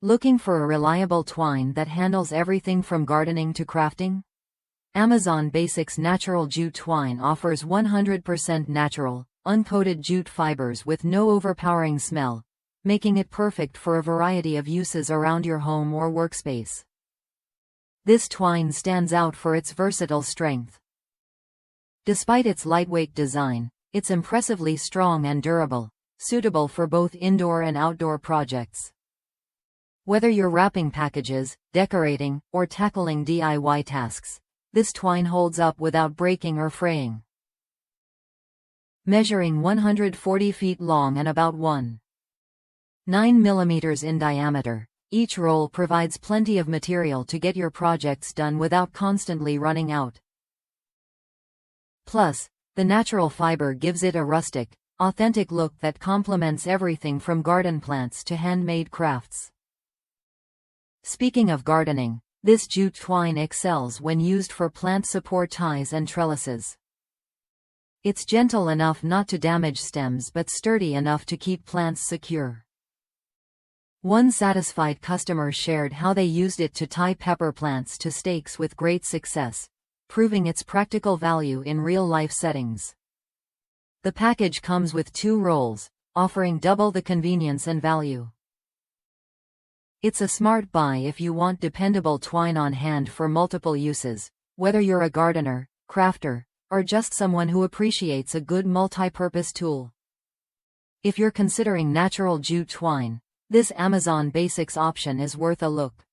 Looking for a reliable twine that handles everything from gardening to crafting? Amazon Basics Natural Jute Twine offers 100% natural, uncoated jute fibers with no overpowering smell, making it perfect for a variety of uses around your home or workspace. This twine stands out for its versatile strength. Despite its lightweight design, it's impressively strong and durable, suitable for both indoor and outdoor projects. Whether you're wrapping packages, decorating, or tackling DIY tasks, this twine holds up without breaking or fraying. Measuring 140 feet long and about 1.9 mm in diameter, each roll provides plenty of material to get your projects done without constantly running out. Plus, the natural fiber gives it a rustic, authentic look that complements everything from garden plants to handmade crafts. Speaking of gardening, this jute twine excels when used for plant support ties and trellises. It's gentle enough not to damage stems but sturdy enough to keep plants secure. One satisfied customer shared how they used it to tie pepper plants to stakes with great success, proving its practical value in real-life settings. The package comes with 2 rolls, offering double the convenience and value. It's a smart buy if you want dependable twine on hand for multiple uses, whether you're a gardener, crafter, or just someone who appreciates a good multi-purpose tool. If you're considering natural jute twine, this Amazon Basics option is worth a look.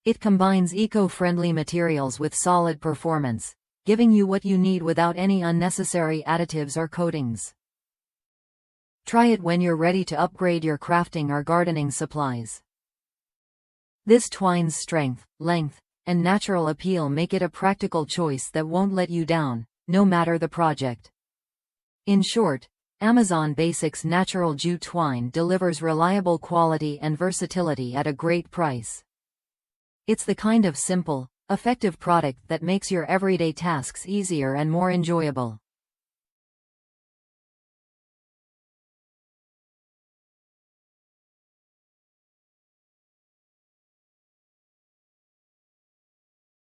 It combines eco-friendly materials with solid performance, giving you what you need without any unnecessary additives or coatings. Try it when you're ready to upgrade your crafting or gardening supplies. This twine's strength, length, and natural appeal make it a practical choice that won't let you down, no matter the project. In short, Amazon Basics Natural Jute Twine delivers reliable quality and versatility at a great price. It's the kind of simple, effective product that makes your everyday tasks easier and more enjoyable.